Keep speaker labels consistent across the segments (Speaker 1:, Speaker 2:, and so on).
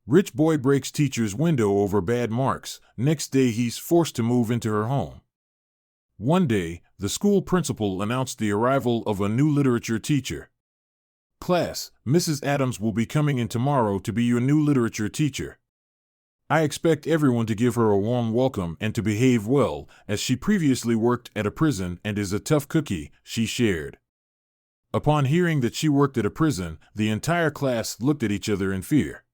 Speaker 1: Rich boy breaks teacher's window over bad marks. Next day he's forced to move into her home. One day, the school principal announced the arrival of a new literature teacher. Class, Mrs. Adams will be coming in tomorrow to be your new literature teacher. I expect everyone to give her a warm welcome and to behave well, as she previously worked at a prison and is a tough cookie, she shared. Upon hearing that she worked at a prison, the entire class looked at each other in fear.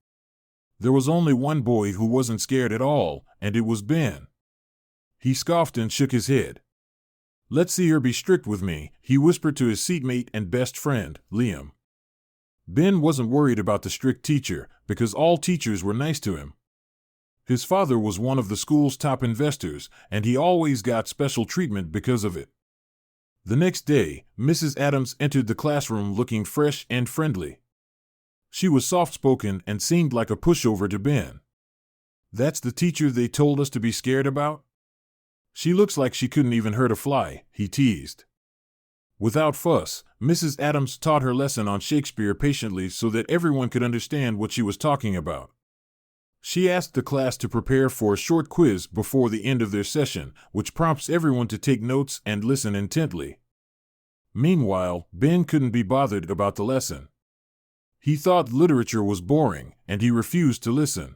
Speaker 1: There was only one boy who wasn't scared at all, and it was Ben. He scoffed and shook his head. "Let's see her be strict with me," he whispered to his seatmate and best friend, Liam. Ben wasn't worried about the strict teacher, because all teachers were nice to him. His father was one of the school's top investors, and he always got special treatment because of it. The next day, Mrs. Adams entered the classroom looking fresh and friendly. She was soft-spoken and seemed like a pushover to Ben. "That's the teacher they told us to be scared about? She looks like she couldn't even hurt a fly," he teased. Without fuss, Mrs. Adams taught her lesson on Shakespeare patiently so that everyone could understand what she was talking about. She asked the class to prepare for a short quiz before the end of their session, which prompts everyone to take notes and listen intently. Meanwhile, Ben couldn't be bothered about the lesson. He thought literature was boring, and he refused to listen.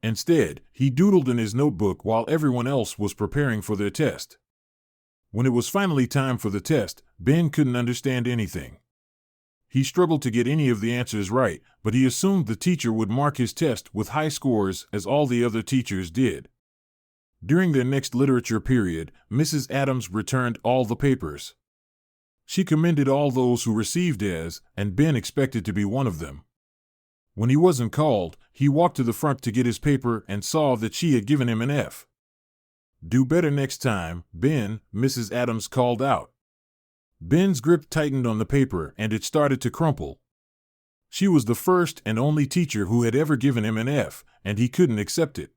Speaker 1: Instead, he doodled in his notebook while everyone else was preparing for their test. When it was finally time for the test, Ben couldn't understand anything. He struggled to get any of the answers right, but he assumed the teacher would mark his test with high scores as all the other teachers did. During their next literature period, Mrs. Adams returned all the papers. She commended all those who received A's, and Ben expected to be one of them. When he wasn't called, he walked to the front to get his paper and saw that she had given him an F. "Do better next time, Ben," Mrs. Adams called out. Ben's grip tightened on the paper and it started to crumple. She was the first and only teacher who had ever given him an F, and he couldn't accept it.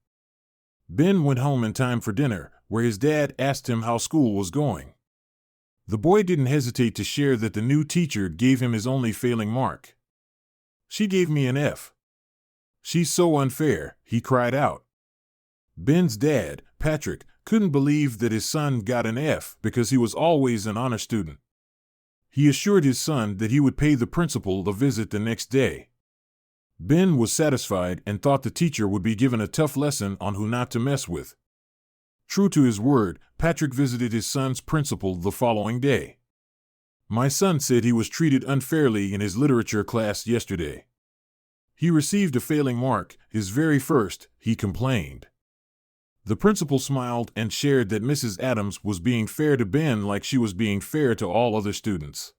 Speaker 1: Ben went home in time for dinner, where his dad asked him how school was going. The boy didn't hesitate to share that the new teacher gave him his only failing mark. "She gave me an F. She's so unfair," he cried out. Ben's dad, Patrick, couldn't believe that his son got an F because he was always an honor student. He assured his son that he would pay the principal a visit the next day. Ben was satisfied and thought the teacher would be given a tough lesson on who not to mess with. True to his word, Patrick visited his son's principal the following day. "My son said he was treated unfairly in his literature class yesterday. He received a failing mark, his very first," he complained. The principal smiled and shared that Mrs. Adams was being fair to Ben like she was being fair to all other students.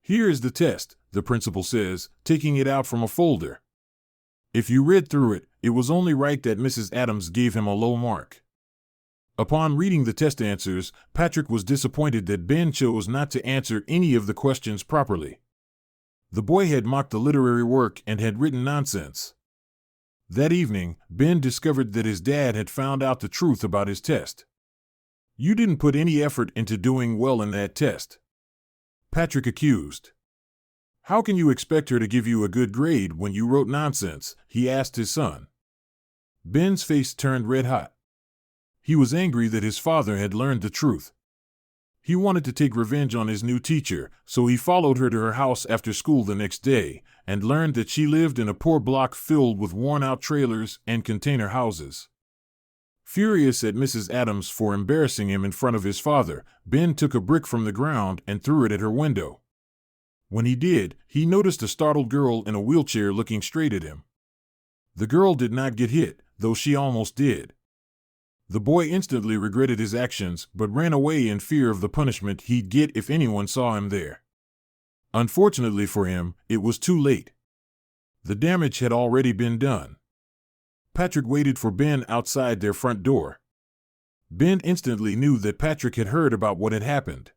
Speaker 1: "Here is the test," the principal says, taking it out from a folder. "If you read through it, it was only right that Mrs. Adams gave him a low mark." Upon reading the test answers, Patrick was disappointed that Ben chose not to answer any of the questions properly. The boy had mocked the literary work and had written nonsense. That evening, Ben discovered that his dad had found out the truth about his test. "You didn't put any effort into doing well in that test," Patrick accused. "How can you expect her to give you a good grade when you wrote nonsense?" he asked his son. Ben's face turned red hot. He was angry that his father had learned the truth. He wanted to take revenge on his new teacher, so he followed her to her house after school the next day and learned that she lived in a poor block filled with worn-out trailers and container houses. Furious at Mrs. Adams for embarrassing him in front of his father, Ben took a brick from the ground and threw it at her window. When he did, he noticed a startled girl in a wheelchair looking straight at him. The girl did not get hit, though she almost did. The boy instantly regretted his actions but ran away in fear of the punishment he'd get if anyone saw him there. Unfortunately for him, it was too late. The damage had already been done. Patrick waited for Ben outside their front door. Ben instantly knew that Patrick had heard about what had happened.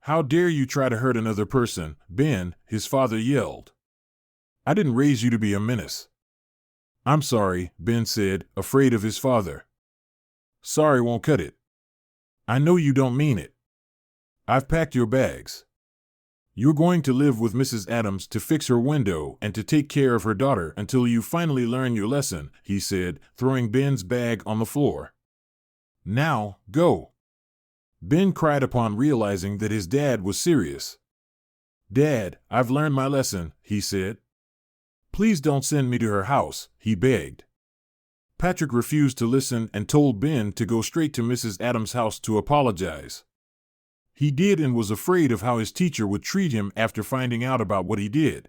Speaker 1: "How dare you try to hurt another person, Ben," his father yelled. "I didn't raise you to be a menace." "I'm sorry," Ben said, afraid of his father. "Sorry won't cut it. I know you don't mean it. I've packed your bags." You're going to live with Mrs. Adams to fix her window and to take care of her daughter until you finally learn your lesson, he said, throwing Ben's bag on the floor. Now, go. Ben cried upon realizing that his dad was serious. Dad, I've learned my lesson, he said. Please don't send me to her house, he begged. Patrick refused to listen and told Ben to go straight to Mrs. Adams' house to apologize. He did and was afraid of how his teacher would treat him after finding out about what he did.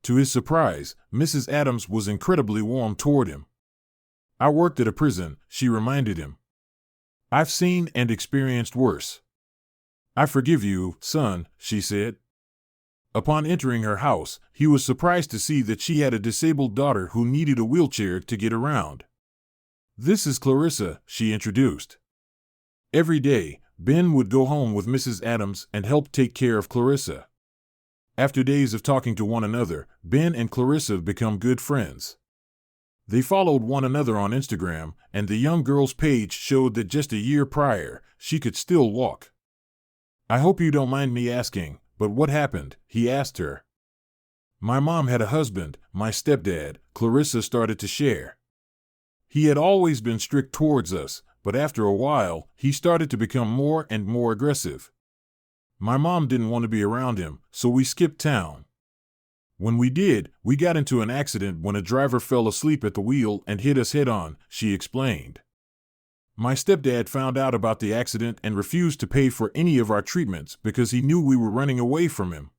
Speaker 1: To his surprise, Mrs. Adams was incredibly warm toward him. I worked at a prison, she reminded him. I've seen and experienced worse. I forgive you, son, she said. Upon entering her house, he was surprised to see that she had a disabled daughter who needed a wheelchair to get around. This is Clarissa, she introduced. Every day, Ben would go home with Mrs. Adams and help take care of Clarissa. After days of talking to one another, Ben and Clarissa become good friends. They followed one another on Instagram, and the young girl's page showed that just a year prior, she could still walk. I hope you don't mind me asking, but what happened? He asked her. My mom had a husband, my stepdad, Clarissa started to share. He had always been strict towards us, but after a while, he started to become more and more aggressive. My mom didn't want to be around him, so we skipped town. When we did, we got into an accident when a driver fell asleep at the wheel and hit us head-on, she explained. My stepdad found out about the accident and refused to pay for any of our treatments because he knew we were running away from him.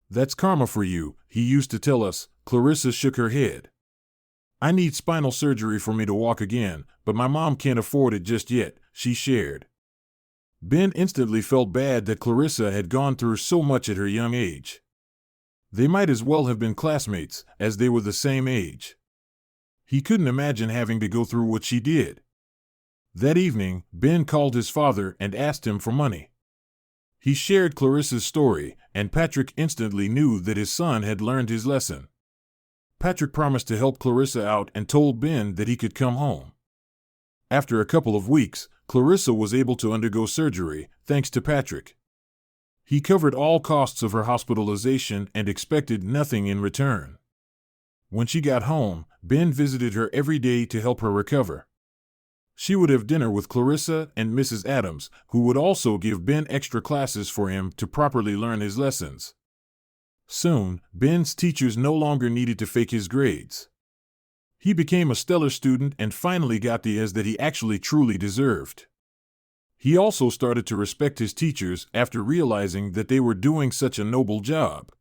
Speaker 1: That's karma for you, he used to tell us. Clarissa shook her head. I need spinal surgery for me to walk again, but my mom can't afford it just yet, she shared. Ben instantly felt bad that Clarissa had gone through so much at her young age. They might as well have been classmates, as they were the same age. He couldn't imagine having to go through what she did. That evening, Ben called his father and asked him for money. He shared Clarissa's story, and Patrick instantly knew that his son had learned his lesson. Patrick promised to help Clarissa out and told Ben that he could come home. After a couple of weeks, Clarissa was able to undergo surgery, thanks to Patrick. He covered all costs of her hospitalization and expected nothing in return. When she got home, Ben visited her every day to help her recover. She would have dinner with Clarissa and Mrs. Adams, who would also give Ben extra classes for him to properly learn his lessons. Soon, Ben's teachers no longer needed to fake his grades. He became a stellar student and finally got the A's that he actually truly deserved. He also started to respect his teachers after realizing that they were doing such a noble job.